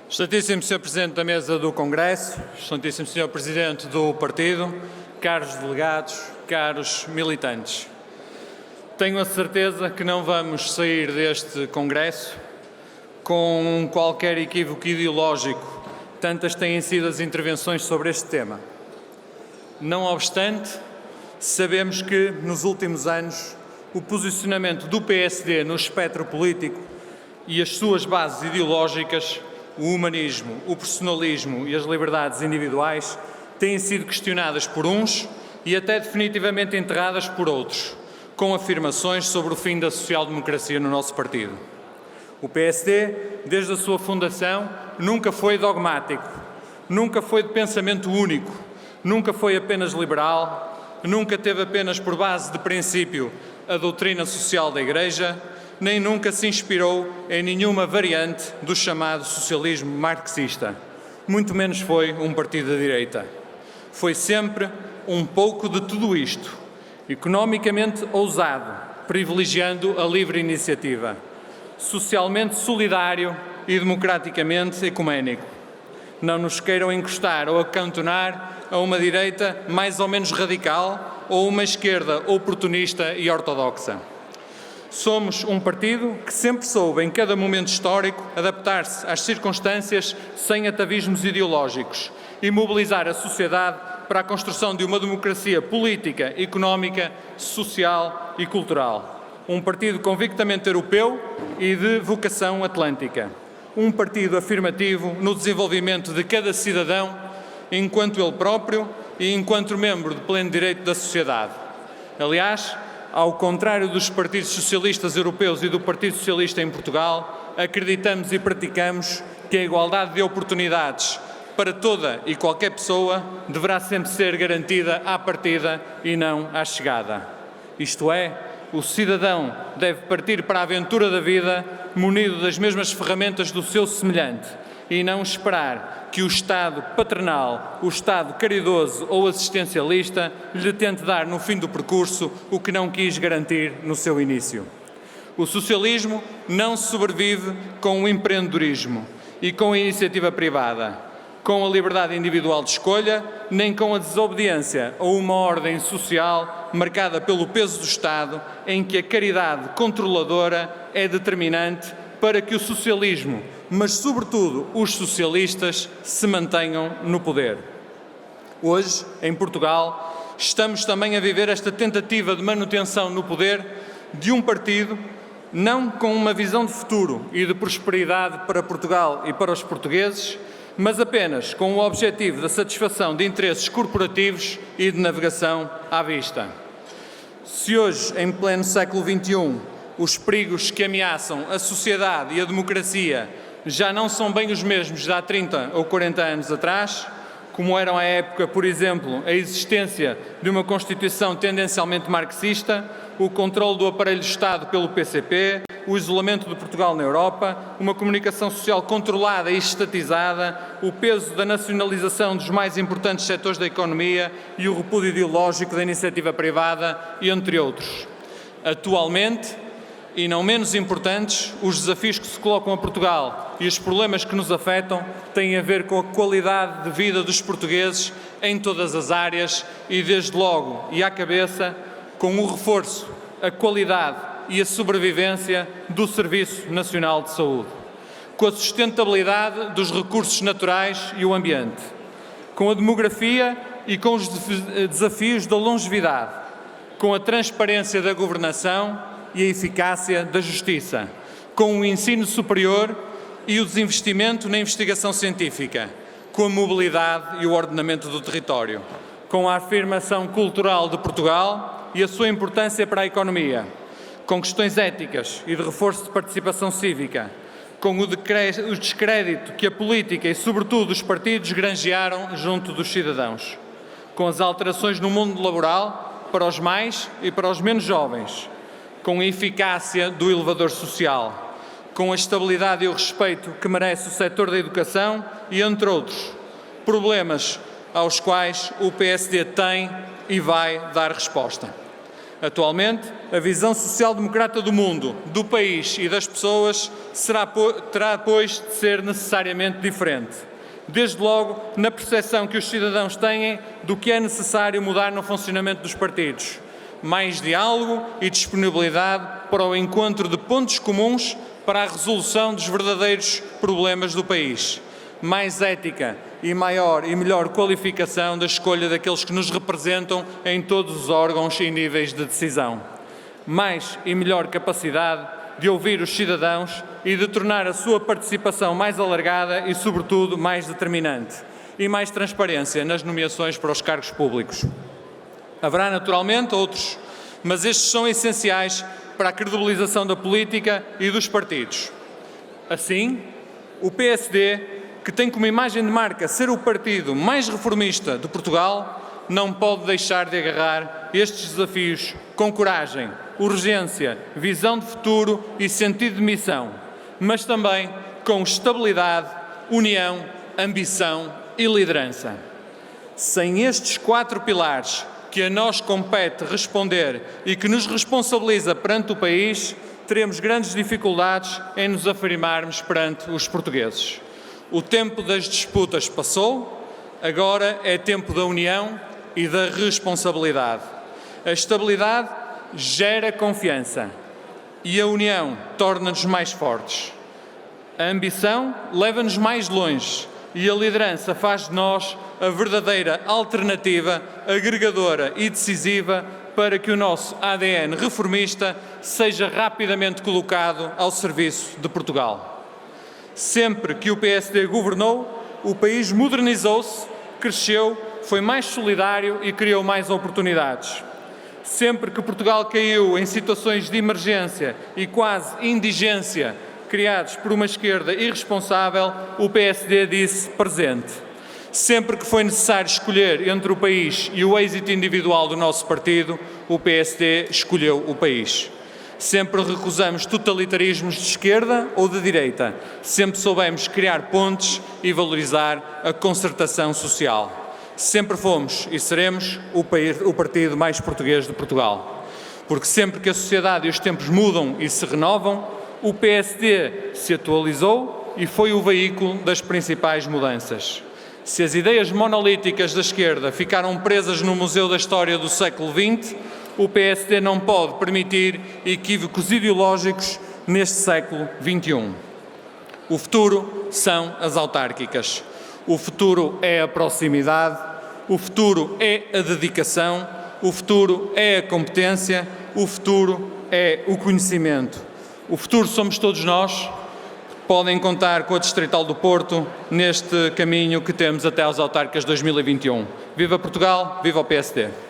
Excelentíssimo Sr. Presidente da Mesa do Congresso, Excelentíssimo Sr. Presidente do Partido, caros delegados, caros militantes. Tenho a certeza que não vamos sair deste Congresso com qualquer equívoco ideológico, tantas têm sido as intervenções sobre este tema. Não obstante, sabemos que, nos últimos anos, o posicionamento do PSD no espectro político e as suas bases ideológicas, o humanismo, o personalismo e as liberdades individuais, têm sido questionadas por uns e até definitivamente enterradas por outros, com afirmações sobre o fim da social-democracia no nosso partido. O PSD, desde a sua fundação, nunca foi dogmático, nunca foi de pensamento único, nunca foi apenas liberal, nunca teve apenas por base de princípio a doutrina social da Igreja, nem nunca se inspirou em nenhuma variante do chamado socialismo marxista. Muito menos foi um partido da direita. Foi sempre um pouco de tudo isto, economicamente ousado, privilegiando a livre iniciativa, socialmente solidário e democraticamente ecuménico. Não nos queiram encostar ou acantonar a uma direita mais ou menos radical ou uma esquerda oportunista e ortodoxa. Somos um partido que sempre soube, em cada momento histórico, adaptar-se às circunstâncias sem atavismos ideológicos e mobilizar a sociedade para a construção de uma democracia política, económica, social e cultural. Um partido convictamente europeu e de vocação atlântica. Um partido afirmativo no desenvolvimento de cada cidadão enquanto ele próprio e enquanto membro de pleno direito da sociedade. Aliás, ao contrário dos partidos socialistas europeus e do Partido Socialista em Portugal, acreditamos e praticamos que a igualdade de oportunidades para toda e qualquer pessoa deverá sempre ser garantida à partida e não à chegada. Isto é, o cidadão deve partir para a aventura da vida munido das mesmas ferramentas do seu semelhante e não esperar que o Estado paternal, o Estado caridoso ou assistencialista lhe tente dar no fim do percurso o que não quis garantir no seu início. O socialismo não sobrevive com o empreendedorismo e com a iniciativa privada, com a liberdade individual de escolha, nem com a desobediência ou uma ordem social marcada pelo peso do Estado, em que a caridade controladora é determinante para que o socialismo, mas sobretudo os socialistas, se mantenham no poder. Hoje, em Portugal, estamos também a viver esta tentativa de manutenção no poder de um partido não com uma visão de futuro e de prosperidade para Portugal e para os portugueses, mas apenas com o objetivo da satisfação de interesses corporativos e de navegação à vista. Se hoje, em pleno século XXI, os perigos que ameaçam a sociedade e a democracia já não são bem os mesmos de há 30 ou 40 anos atrás, como eram à época, por exemplo, a existência de uma Constituição tendencialmente marxista, o controle do aparelho de Estado pelo PCP, o isolamento de Portugal na Europa, uma comunicação social controlada e estatizada, o peso da nacionalização dos mais importantes setores da economia e o repúdio ideológico da iniciativa privada, entre outros. Atualmente, e não menos importantes, os desafios que se colocam a Portugal e os problemas que nos afetam têm a ver com a qualidade de vida dos portugueses em todas as áreas e, desde logo e à cabeça, com o reforço, a qualidade e a sobrevivência do Serviço Nacional de Saúde, com a sustentabilidade dos recursos naturais e o ambiente, com a demografia e com os desafios da longevidade, com a transparência da governação e a eficácia da justiça, com o ensino superior e o desinvestimento na investigação científica, com a mobilidade e o ordenamento do território, com a afirmação cultural de Portugal e a sua importância para a economia, com questões éticas e de reforço de participação cívica, com o descrédito que a política e, sobretudo, os partidos granjearam junto dos cidadãos, com as alterações no mundo laboral para os mais e para os menos jovens, com a eficácia do elevador social, com a estabilidade e o respeito que merece o setor da educação e, entre outros, problemas aos quais o PSD tem e vai dar resposta. Atualmente, a visão social-democrata do mundo, do país e das pessoas terá, pois, de ser necessariamente diferente. Desde logo, na percepção que os cidadãos têm do que é necessário mudar no funcionamento dos partidos. Mais diálogo e disponibilidade para o encontro de pontos comuns para a resolução dos verdadeiros problemas do país. Mais ética e maior e melhor qualificação da escolha daqueles que nos representam em todos os órgãos e níveis de decisão. Mais e melhor capacidade de ouvir os cidadãos e de tornar a sua participação mais alargada e, sobretudo, mais determinante. E mais transparência nas nomeações para os cargos públicos. Haverá, naturalmente, outros, mas estes são essenciais para a credibilização da política e dos partidos. Assim, o PSD, que tem como imagem de marca ser o partido mais reformista de Portugal, não pode deixar de agarrar estes desafios com coragem, urgência, visão de futuro e sentido de missão, mas também com estabilidade, união, ambição e liderança. Sem estes 4 pilares que a nós compete responder e que nos responsabiliza perante o país, teremos grandes dificuldades em nos afirmarmos perante os portugueses. O tempo das disputas passou, agora é tempo da união e da responsabilidade. A estabilidade gera confiança e a união torna-nos mais fortes. A ambição leva-nos mais longe e a liderança faz de nós a verdadeira alternativa agregadora e decisiva para que o nosso ADN reformista seja rapidamente colocado ao serviço de Portugal. Sempre que o PSD governou, o país modernizou-se, cresceu, foi mais solidário e criou mais oportunidades. Sempre que Portugal caiu em situações de emergência e quase indigência criados por uma esquerda irresponsável, o PSD disse presente. Sempre que foi necessário escolher entre o país e o êxito individual do nosso partido, o PSD escolheu o país. Sempre recusamos totalitarismos de esquerda ou de direita. Sempre soubemos criar pontes e valorizar a concertação social. Sempre fomos e seremos o partido mais português de Portugal. Porque sempre que a sociedade e os tempos mudam e se renovam, o PSD se atualizou e foi o veículo das principais mudanças. Se as ideias monolíticas da esquerda ficaram presas no Museu da História do século XX, o PSD não pode permitir equívocos ideológicos neste século XXI. O futuro são as autárquicas. O futuro é a proximidade, o futuro é a dedicação, o futuro é a competência, o futuro é o conhecimento. O futuro somos todos nós. Podem contar com a Distrital do Porto neste caminho que temos até às autárquicas 2021. Viva Portugal, viva o PSD!